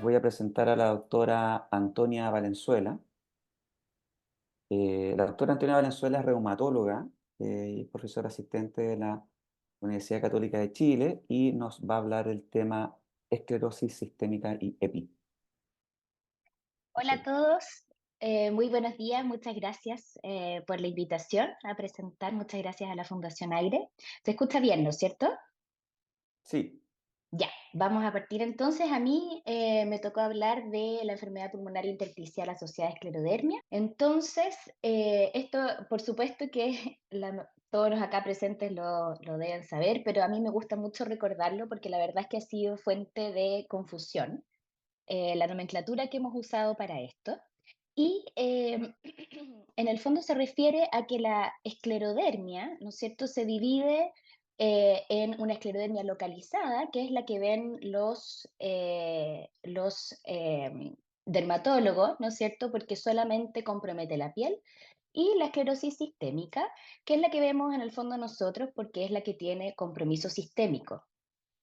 voy a presentar a la doctora Antonia Valenzuela. La doctora Antonia Valenzuela es reumatóloga y profesora asistente de la Universidad Católica de Chile y nos va a hablar del tema esclerosis sistémica y EPI. Hola a todos, muy buenos días, muchas gracias por la invitación a presentar, muchas gracias a la Fundación Aire. ¿Se escucha bien, no es cierto? Sí, Ya, vamos a partir entonces. A mí me tocó hablar de la enfermedad pulmonar intersticial asociada a esclerodermia. Entonces, esto por supuesto que todos los acá presentes lo deben saber, pero a mí me gusta mucho recordarlo porque la verdad es que ha sido fuente de confusión la nomenclatura que hemos usado para esto. Y en el fondo se refiere a que la esclerodermia, ¿no es cierto?, se divide en una esclerodermia localizada, que es la que ven los dermatólogos, ¿no es cierto?, porque solamente compromete la piel, y la esclerosis sistémica, que es la que vemos en el fondo nosotros porque es la que tiene compromiso sistémico.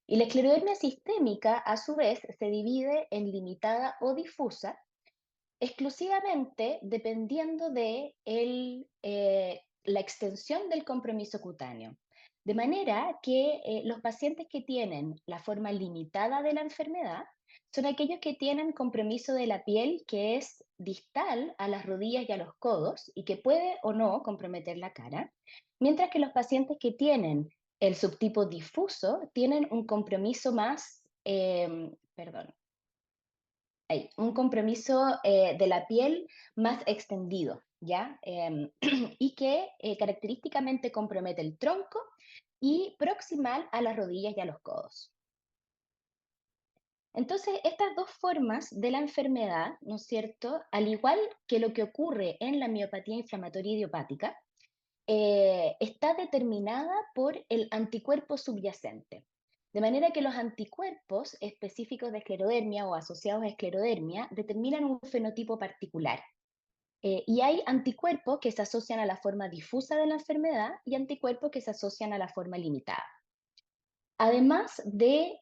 Y la esclerodermia sistémica, a su vez, se divide en limitada o difusa, exclusivamente dependiendo de la extensión del compromiso cutáneo. De manera que los pacientes que tienen la forma limitada de la enfermedad son aquellos que tienen compromiso de la piel que es distal a las rodillas y a los codos y que puede o no comprometer la cara, mientras que los pacientes que tienen el subtipo difuso tienen un compromiso más, perdón, un compromiso de la piel más extendido, ¿ya? Y que característicamente compromete el tronco y proximal a las rodillas y a los codos. Entonces, estas dos formas de la enfermedad, ¿no es cierto? Al igual que lo que ocurre en la miopatía inflamatoria idiopática, está determinada por el anticuerpo subyacente. De manera que los anticuerpos específicos de esclerodermia o asociados a esclerodermia determinan un fenotipo particular. Y hay anticuerpos que se asocian a la forma difusa de la enfermedad y anticuerpos que se asocian a la forma limitada. Además de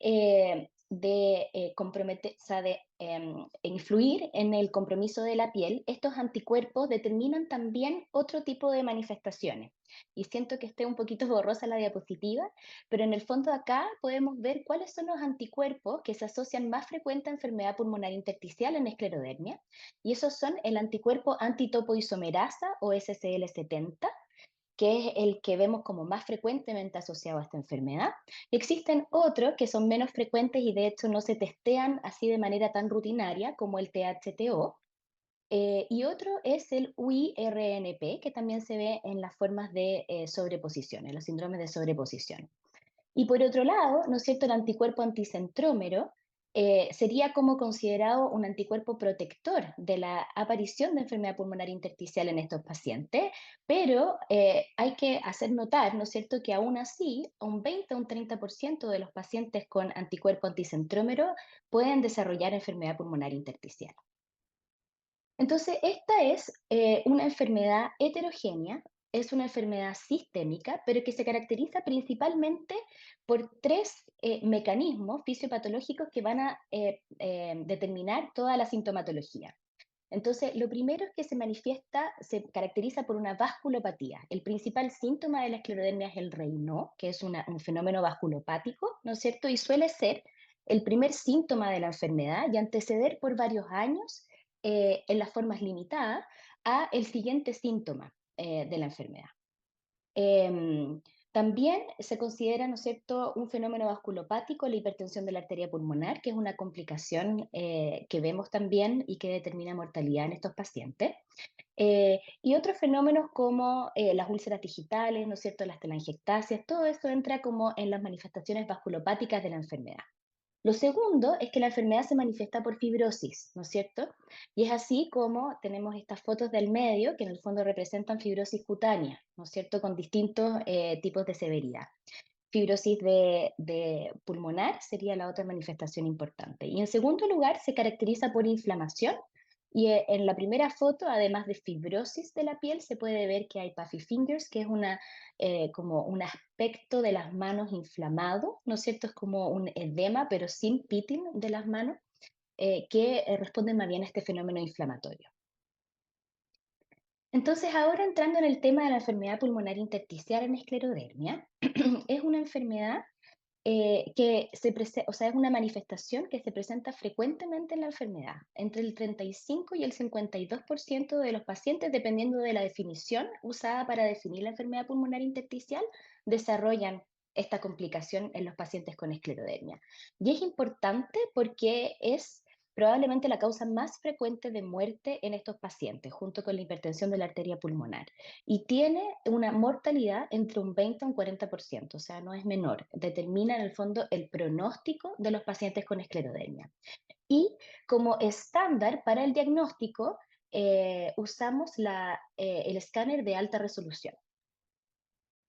comprometer, o sea, de influir en el compromiso de la piel, estos anticuerpos determinan también otro tipo de manifestaciones. Y siento que esté un poquito borrosa la diapositiva, pero en el fondo acá podemos ver cuáles son los anticuerpos que se asocian más frecuente a enfermedad pulmonar intersticial en esclerodermia. Y esos son el anticuerpo antitopoisomerasa o SCL70, que es el que vemos como más frecuentemente asociado a esta enfermedad. Existen otros que son menos frecuentes y de hecho no se testean así de manera tan rutinaria como el THTO. Y otro es el UIRNP, que también se ve en las formas de sobreposición, en los síndromes de sobreposición. Y por otro lado, ¿no es cierto?, el anticuerpo anticentrómero sería como considerado un anticuerpo protector de la aparición de enfermedad pulmonar intersticial en estos pacientes, pero hay que hacer notar, ¿no es cierto?, que aún así un 20 o un 30% de los pacientes con anticuerpo anticentrómero pueden desarrollar enfermedad pulmonar intersticial. Entonces, esta es una enfermedad heterogénea, es una enfermedad sistémica, pero que se caracteriza principalmente por tres mecanismos fisiopatológicos que van a determinar toda la sintomatología. Entonces, lo primero es que se manifiesta, se caracteriza por una vasculopatía. El principal síntoma de la esclerodermia es el Raynaud, que es un fenómeno vasculopático, ¿no es cierto? Y suele ser el primer síntoma de la enfermedad y anteceder por varios años en las formas limitadas a el siguiente síntoma de la enfermedad. Em, También se considera, ¿no es cierto?, un fenómeno vasculopático, la hipertensión de la arteria pulmonar, que es una complicación que vemos también y que determina mortalidad en estos pacientes. Y otros fenómenos como las úlceras digitales, ¿no es cierto?, las telangiectasias, todo esto entra como en las manifestaciones vasculopáticas de la enfermedad. Lo segundo es que la enfermedad se manifiesta por fibrosis, ¿no es cierto? Y es así como tenemos estas fotos del medio que en el fondo representan fibrosis cutánea, ¿no es cierto? Con distintos tipos de severidad. Fibrosis de pulmonar sería la otra manifestación importante. Y en segundo lugar, se caracteriza por inflamación. Y en la primera foto, además de fibrosis de la piel, se puede ver que hay puffy fingers, que es como un aspecto de las manos inflamado, ¿no es cierto? Es como un edema, pero sin pitting de las manos. que responden más bien a este fenómeno inflamatorio. Entonces, ahora entrando en el tema de la enfermedad pulmonar intersticial en esclerodermia, es una enfermedad o sea, es una manifestación que se presenta frecuentemente en la enfermedad, entre el 35 y el 52% de los pacientes, dependiendo de la definición usada para definir la enfermedad pulmonar intersticial, desarrollan esta complicación en los pacientes con esclerodermia. Y es importante porque es probablemente la causa más frecuente de muerte en estos pacientes, junto con la hipertensión de la arteria pulmonar, y tiene una mortalidad entre un 20 a un 40%, o sea, no es menor. Determina en el fondo el pronóstico de los pacientes con esclerodermia. Y como estándar para el diagnóstico, usamos el escáner de alta resolución.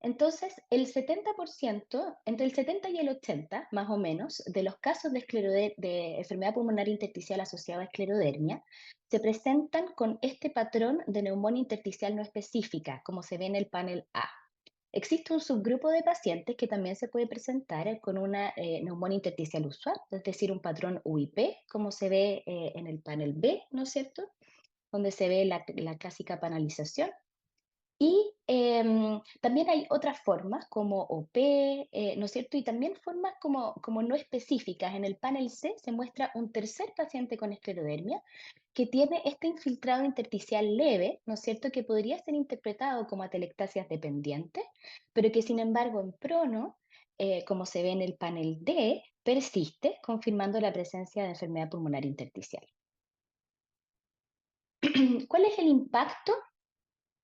Entonces, entre el 70 y el 80, más o menos, de los casos de enfermedad pulmonar intersticial asociada a esclerodermia, se presentan con este patrón de neumonía intersticial no específica, como se ve en el panel A. Existe un subgrupo de pacientes que también se puede presentar con una neumonía intersticial usual, es decir, un patrón UIP, como se ve en el panel B, ¿no es cierto? Donde se ve la clásica panalización. Y también hay otras formas como OP, ¿no es cierto? Y también formas como no específicas. En el panel C se muestra un tercer paciente con esclerodermia que tiene este infiltrado intersticial leve, ¿no es cierto? Que podría ser interpretado como atelectasias dependientes, pero que sin embargo en prono, como se ve en el panel D, persiste, confirmando la presencia de enfermedad pulmonar intersticial. ¿Cuál es el impacto?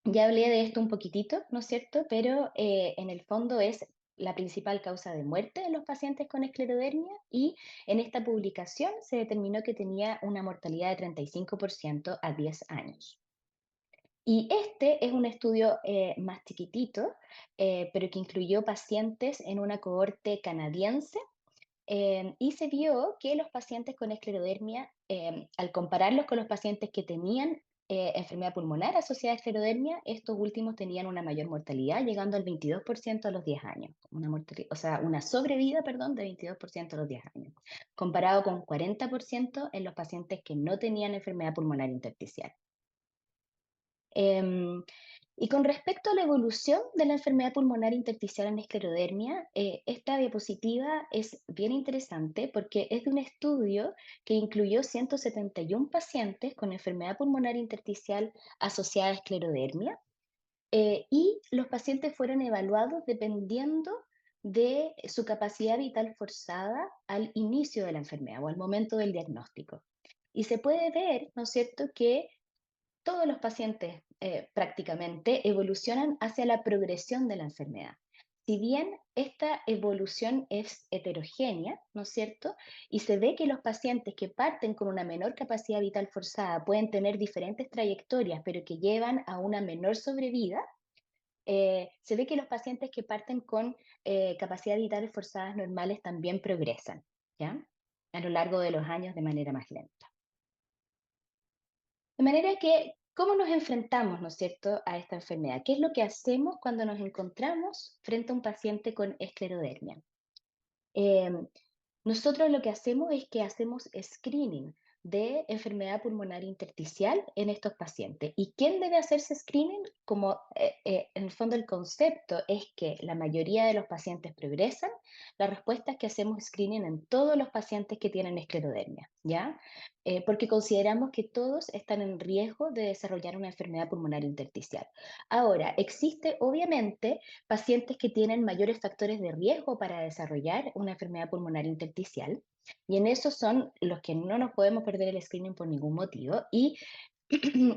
Ya hablé de esto un poquitito, ¿no es cierto? Pero en el fondo es la principal causa de muerte en los pacientes con esclerodermia y en esta publicación se determinó que tenía una mortalidad de 35% a 10 años. Y este es un estudio más chiquitito, pero que incluyó pacientes en una cohorte canadiense y se vio que los pacientes con esclerodermia, al compararlos con los pacientes que tenían enfermedad pulmonar asociada a esclerodermia, estos últimos tenían una mayor mortalidad, llegando al 22% a los 10 años. O sea, una sobrevida, perdón, de 22% a los 10 años, comparado con 40% en los pacientes que no tenían enfermedad pulmonar intersticial. Em, y con respecto a la evolución de la enfermedad pulmonar intersticial en esclerodermia, esta diapositiva es bien interesante porque es de un estudio que incluyó 171 pacientes con enfermedad pulmonar intersticial asociada a esclerodermia, y los pacientes fueron evaluados dependiendo de su capacidad vital forzada al inicio de la enfermedad o al momento del diagnóstico. Y se puede ver, ¿no es cierto?, que todos los pacientes prácticamente evolucionan hacia la progresión de la enfermedad. Si bien esta evolución es heterogénea, ¿no es cierto? Y se ve que los pacientes que parten con una menor capacidad vital forzada pueden tener diferentes trayectorias, pero que llevan a una menor sobrevida, se ve que los pacientes que parten con capacidades vitales forzadas normales también progresan, ¿ya? A lo largo de los años de manera más lenta. De manera que, ¿cómo nos enfrentamos, no es cierto?, a esta enfermedad? ¿Qué es lo que hacemos cuando nos encontramos frente a un paciente con esclerodermia? Em, Nosotros lo que hacemos es que hacemos screening de enfermedad pulmonar intersticial en estos pacientes. ¿Y quién debe hacerse screening? Como en el fondo el concepto es que la mayoría de los pacientes progresan, la respuesta es que hacemos screening en todos los pacientes que tienen esclerodermia, ¿ya? Porque consideramos que todos están en riesgo de desarrollar una enfermedad pulmonar intersticial. Ahora, existe obviamente pacientes que tienen mayores factores de riesgo para desarrollar una enfermedad pulmonar intersticial, y en esos son los que no nos podemos perder el screening por ningún motivo, y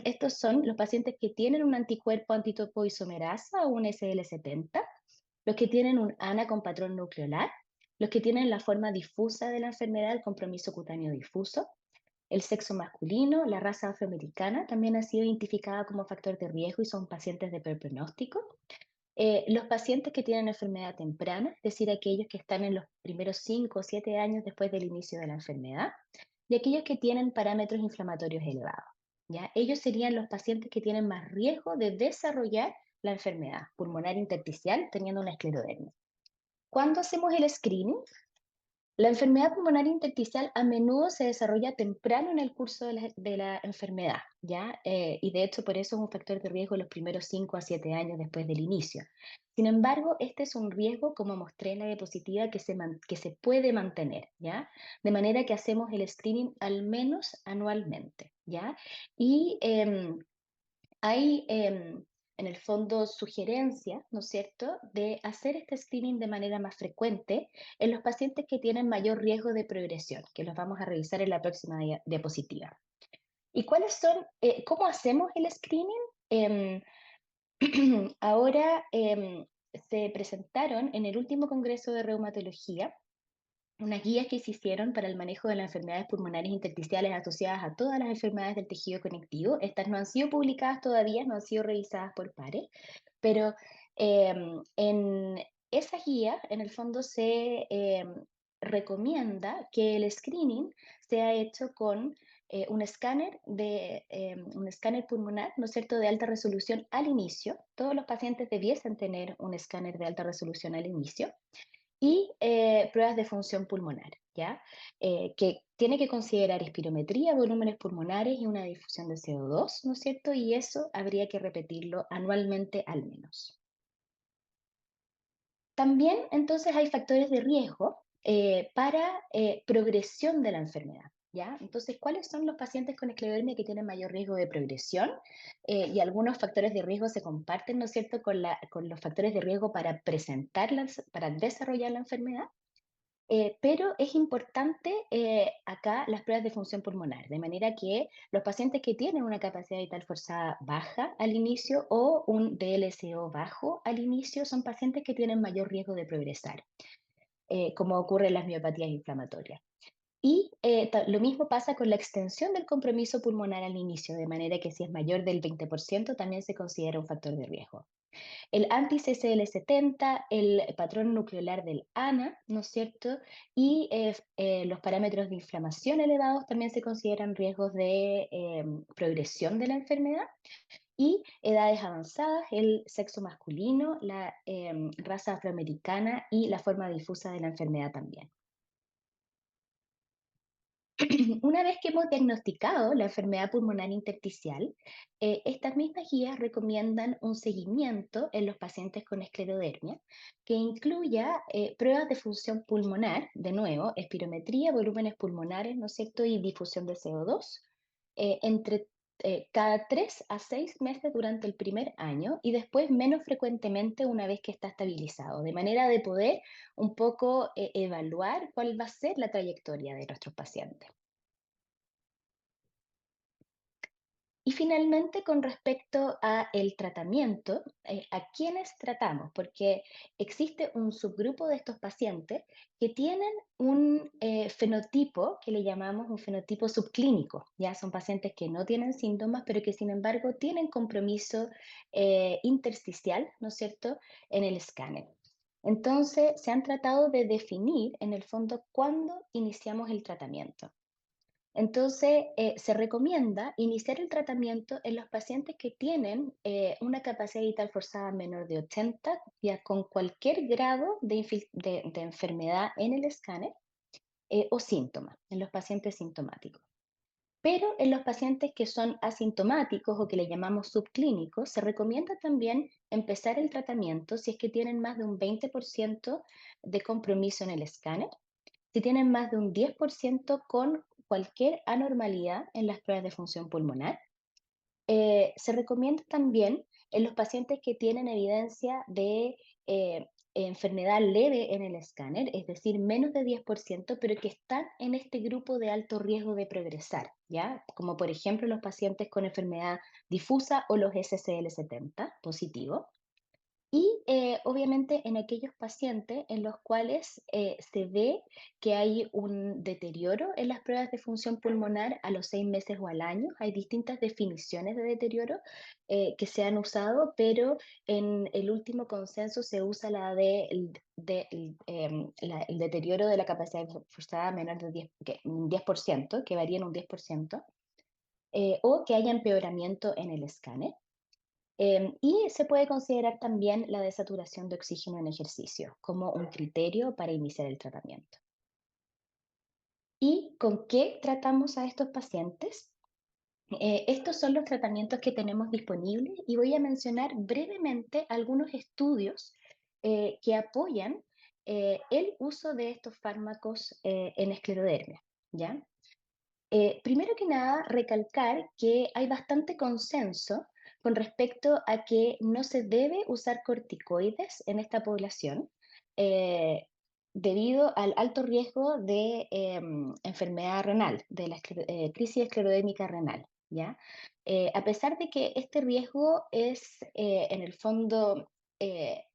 estos son los pacientes que tienen un anticuerpo antitopoisomerasa o un SL70, los que tienen un ANA con patrón nucleolar, los que tienen la forma difusa de la enfermedad, el compromiso cutáneo difuso, el sexo masculino, la raza afroamericana también ha sido identificada como factor de riesgo y son pacientes de peor pronóstico. Los pacientes que tienen enfermedad temprana, es decir, aquellos que están en los primeros 5 o 7 años después del inicio de la enfermedad, y aquellos que tienen parámetros inflamatorios elevados. ¿Ya? Ellos serían los pacientes que tienen más riesgo de desarrollar la enfermedad pulmonar intersticial teniendo una esclerodermia. ¿Cuándo hacemos el screening? La enfermedad pulmonar intersticial a menudo se desarrolla temprano en el curso de la enfermedad, ¿ya? Y de hecho por eso es un factor de riesgo los primeros 5 a 7 años después del inicio. Sin embargo, este es un riesgo, como mostré en la diapositiva, que se puede mantener, ¿ya? De manera que hacemos el screening al menos anualmente, ¿ya? Y hay, en el fondo, sugerencias, ¿no es cierto?, de hacer este screening de manera más frecuente en los pacientes que tienen mayor riesgo de progresión, que los vamos a revisar en la próxima diapositiva. ¿Y cuáles son, cómo hacemos el screening? Em, Ahora se presentaron en el último Congreso de Reumatología unas guías que se hicieron para el manejo de las enfermedades pulmonares intersticiales asociadas a todas las enfermedades del tejido conectivo. Estas no han sido publicadas todavía, no han sido revisadas por pares, pero en esa guía, en el fondo, se recomienda que el screening sea hecho con un escáner pulmonar, ¿no es cierto?, de alta resolución al inicio. Todos los pacientes debiesen tener un escáner de alta resolución al inicio y pruebas de función pulmonar, ¿ya? Que tiene que considerar espirometría, volúmenes pulmonares y una difusión de CO2, ¿no es cierto? Y eso habría que repetirlo anualmente al menos. También entonces hay factores de riesgo para progresión de la enfermedad, ¿ya? Entonces, ¿cuáles son los pacientes con esclerodermia que tienen mayor riesgo de progresión? Y algunos factores de riesgo se comparten, ¿no es cierto?, con los factores de riesgo para para desarrollar la enfermedad. Pero es importante acá las pruebas de función pulmonar, de manera que los pacientes que tienen una capacidad vital forzada baja al inicio o un DLCO bajo al inicio son pacientes que tienen mayor riesgo de progresar, como ocurre en las miopatías inflamatorias. Y lo mismo pasa con la extensión del compromiso pulmonar al inicio, de manera que si es mayor del 20% también se considera un factor de riesgo. El anti-CCL70, el patrón nucleolar del ANA, ¿no es cierto? Y los parámetros de inflamación elevados también se consideran riesgos de progresión de la enfermedad. Y edades avanzadas, el sexo masculino, la raza afroamericana y la forma difusa de la enfermedad también. Una vez que hemos diagnosticado la enfermedad pulmonar intersticial, estas mismas guías recomiendan un seguimiento en los pacientes con esclerodermia que incluya pruebas de función pulmonar, de nuevo, espirometría, volúmenes pulmonares, ¿no es cierto?, y difusión de CO2, entre cada 3 a 6 meses durante el primer año y después menos frecuentemente una vez que está estabilizado, de manera de poder un poco evaluar cuál va a ser la trayectoria de nuestros pacientes. Y finalmente, con respecto a el tratamiento, ¿a quiénes tratamos? Porque existe un subgrupo de estos pacientes que tienen un fenotipo que le llamamos un fenotipo subclínico. Ya son pacientes que no tienen síntomas, pero que sin embargo tienen compromiso intersticial, ¿no es cierto?, en el escáner. Entonces, se han tratado de definir en el fondo cuándo iniciamos el tratamiento. Entonces, se recomienda iniciar el tratamiento en los pacientes que tienen una capacidad vital forzada menor de 80, ya con cualquier grado de enfermedad en el escáner o síntomas, en los pacientes sintomáticos. Pero en los pacientes que son asintomáticos o que le llamamos subclínicos, se recomienda también empezar el tratamiento si es que tienen más de un 20% de compromiso en el escáner, si tienen más de un 10% con cualquier anormalidad en las pruebas de función pulmonar. Se recomienda también en los pacientes que tienen evidencia de enfermedad leve en el escáner, es decir, menos de 10%, pero que están en este grupo de alto riesgo de progresar, ¿ya? Como por ejemplo los pacientes con enfermedad difusa o los SCL70 positivos. Y obviamente en aquellos pacientes en los cuales se ve que hay un deterioro en las pruebas de función pulmonar a los 6 meses o al año, hay distintas definiciones de deterioro que se han usado, pero en el último consenso se usa el deterioro de la capacidad forzada menor de 10, un 10%, que varía en un 10%, o que haya empeoramiento en el escáner. Y se puede considerar también la desaturación de oxígeno en ejercicio como un criterio para iniciar el tratamiento. ¿Y con qué tratamos a estos pacientes? Estos son los tratamientos que tenemos disponibles y voy a mencionar brevemente algunos estudios que apoyan el uso de estos fármacos en esclerodermia, ¿ya? Primero que nada, recalcar que hay bastante consenso con respecto a que no se debe usar corticoides en esta población eh, debido al alto riesgo de enfermedad renal, de la crisis esclerodémica renal, ¿ya? A pesar de que este riesgo es en el fondo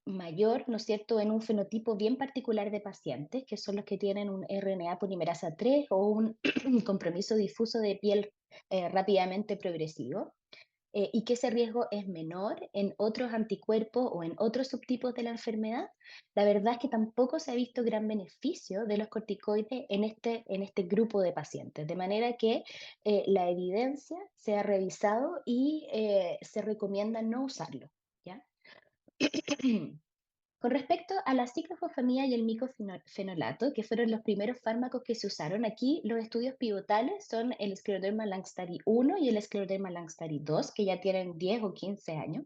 mayor, ¿no es cierto?, en un fenotipo bien particular de pacientes, que son los que tienen un RNA polimerasa 3 o un compromiso difuso de piel rápidamente progresivo, y que ese riesgo es menor en otros anticuerpos o en otros subtipos de la enfermedad, la verdad es que tampoco se ha visto gran beneficio de los corticoides en este grupo de pacientes, de manera que la evidencia se ha revisado y se recomienda no usarlo, ¿ya? Con respecto a la ciclofosfamida y el micofenolato, que fueron los primeros fármacos que se usaron aquí, los estudios pivotales son el Scleroderma Landstarki 1 y el Scleroderma Landstarki 2, que ya tienen 10 o 15 años,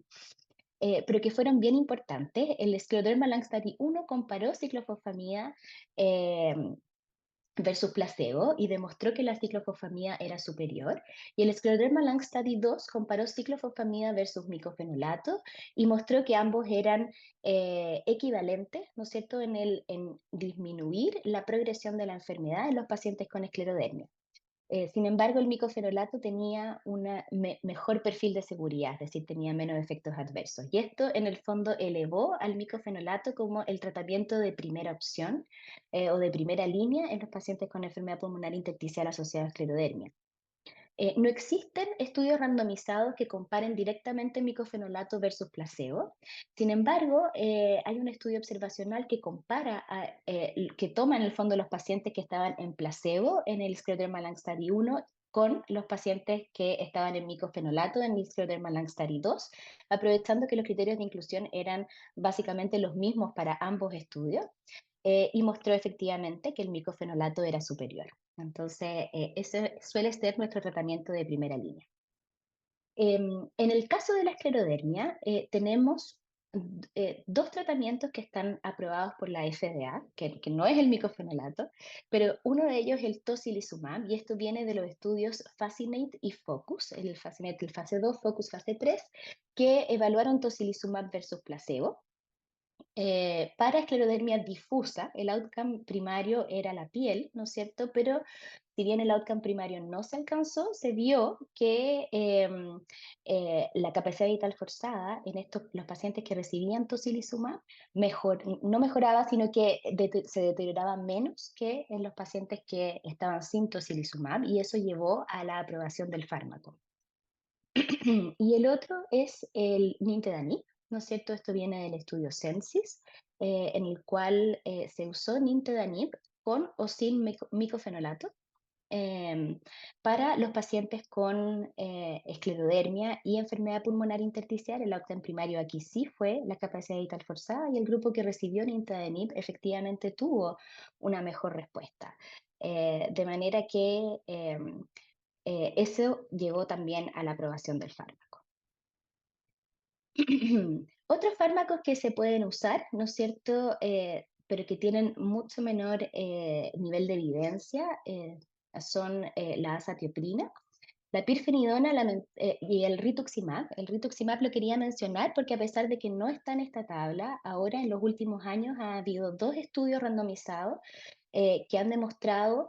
pero que fueron bien importantes. El Scleroderma Landstarki 1 comparó ciclofosfamida eh, versus placebo y demostró que la ciclofosfamida era superior. Y el Scleroderma Landstarki 2 comparó ciclofosfamida versus micofenolato y mostró que ambos eran equivalentes, ¿no es cierto?, en disminuir la progresión de la enfermedad en los pacientes con esclerodermia. Sin embargo, el micofenolato tenía un mejor perfil de seguridad, es decir, tenía menos efectos adversos. Y esto, en el fondo, elevó al micofenolato como el tratamiento de primera opción o de primera línea en los pacientes con enfermedad pulmonar intersticial asociada a esclerodermia. No existen estudios randomizados que comparen directamente micofenolato versus placebo. Sin embargo, hay un estudio observacional que compara, que toma en el fondo los pacientes que estaban en placebo en el Scleroderma Landstarki 1 con los pacientes que estaban en micofenolato en el Scleroderma Landstarki 2, aprovechando que los criterios de inclusión eran básicamente los mismos para ambos estudios, y mostró efectivamente que el micofenolato era superior. Entonces, ese suele ser nuestro tratamiento de primera línea. En el caso de la esclerodermia, tenemos dos tratamientos que están aprobados por la FDA, que no es el micofenolato, pero uno de ellos es el tocilizumab, y esto viene de los estudios Fascinate y Focus, el Fascinate, el fase 2, Focus fase 3, que evaluaron tocilizumab versus placebo. Para esclerodermia difusa, el outcome primario era la piel, ¿no es cierto? Pero si bien el outcome primario no se alcanzó, se vio que la capacidad vital forzada en los pacientes que recibían tocilizumab no mejoraba, sino que se deterioraba menos que en los pacientes que estaban sin tocilizumab, y eso llevó a la aprobación del fármaco. Y el otro es el nintedanib, ¿no es cierto? Esto viene del estudio Sensis, en el cual se usó nintedanib con o sin micofenolato em, para los pacientes con esclerodermia y enfermedad pulmonar intersticial. El outcome primario aquí sí fue la capacidad vital forzada, y el grupo que recibió nintedanib efectivamente tuvo una mejor respuesta. De manera que eso llevó también a la aprobación del fármaco. Otros fármacos que se pueden usar, ¿no es cierto?, pero que tienen mucho menor nivel de evidencia, son la azatioprina, la pirfenidona y el rituximab. El rituximab lo quería mencionar porque, a pesar de que no está en esta tabla, ahora en los últimos años ha habido dos estudios randomizados que han demostrado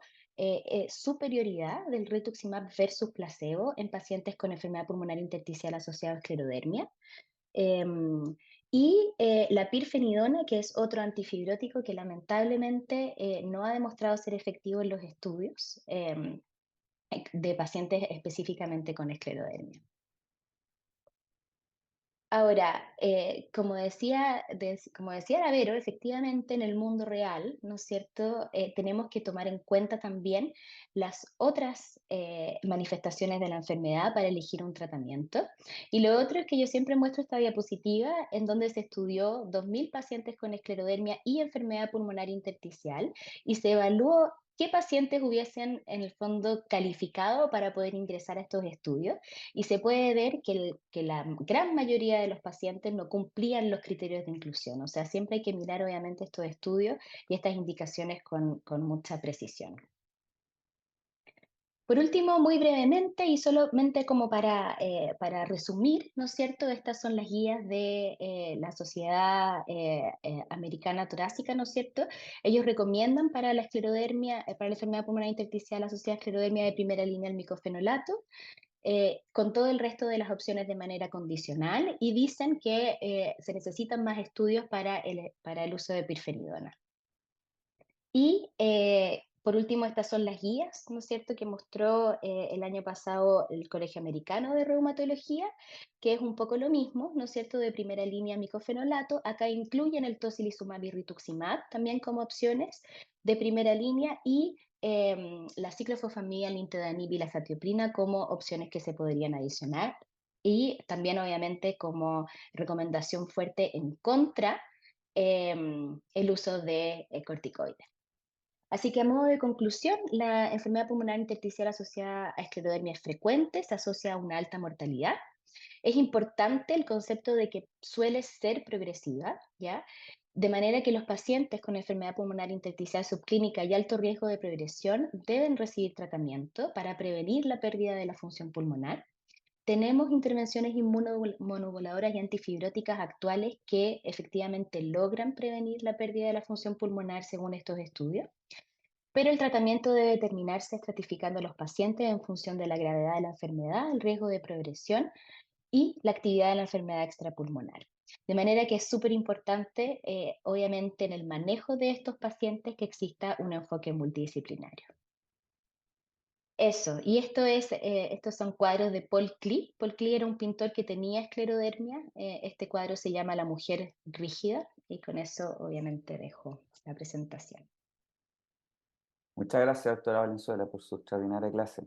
superioridad del rituximab versus placebo en pacientes con enfermedad pulmonar intersticial asociada a esclerodermia. Em, y la pirfenidona, que es otro antifibrótico que lamentablemente no ha demostrado ser efectivo en los estudios de pacientes específicamente con esclerodermia. Ahora, como decía Lavero, efectivamente en el mundo real, ¿no es cierto?, tenemos que tomar en cuenta también las otras manifestaciones de la enfermedad para elegir un tratamiento. Y lo otro es que yo siempre muestro esta diapositiva en donde se estudió 2.000 pacientes con esclerodermia y enfermedad pulmonar intersticial, y se evaluó qué pacientes hubiesen en el fondo calificado para poder ingresar a estos estudios y se puede ver que la gran mayoría de los pacientes no cumplían los criterios de inclusión. O sea, siempre hay que mirar obviamente estos estudios y estas indicaciones con mucha precisión. Por último, muy brevemente y solamente como para resumir, ¿no es cierto? Estas son las guías de la Sociedad Americana Torácica, ¿no es cierto? Ellos recomiendan para la esclerodermia, para la enfermedad pulmonar intersticial asociada a esclerodermia de primera línea el micofenolato, con todo el resto de las opciones de manera condicional y dicen que se necesitan más estudios para el uso de pirfenidona. Y por último, estas son las guías, ¿no es cierto?, que mostró el año pasado el Colegio Americano de Reumatología, que es un poco lo mismo, ¿no es cierto?, de primera línea micofenolato. Acá incluyen el tocilizumab y rituximab también como opciones de primera línea y la ciclofosfamida, el nintedanib y la satioprina como opciones que se podrían adicionar. Y también, obviamente, como recomendación fuerte en contra, el uso de corticoides. Así que a modo de conclusión, la enfermedad pulmonar intersticial asociada a esclerodermia es frecuente, se asocia a una alta mortalidad. Es importante el concepto de que suele ser progresiva, ¿ya? De manera que los pacientes con enfermedad pulmonar intersticial subclínica y alto riesgo de progresión deben recibir tratamiento para prevenir la pérdida de la función pulmonar. Tenemos intervenciones inmunomoduladoras y antifibróticas actuales que efectivamente logran prevenir la pérdida de la función pulmonar según estos estudios. Pero el tratamiento debe determinarse estratificando a los pacientes en función de la gravedad de la enfermedad, el riesgo de progresión y la actividad de la enfermedad extrapulmonar. De manera que es súper importante, obviamente, en el manejo de estos pacientes que exista un enfoque multidisciplinario. Eso, y estos son cuadros de Paul Klee. Paul Klee era un pintor que tenía esclerodermia. Este cuadro se llama La mujer rígida y con eso obviamente dejo la presentación. Muchas gracias, doctora Valenzuela, por su extraordinaria clase.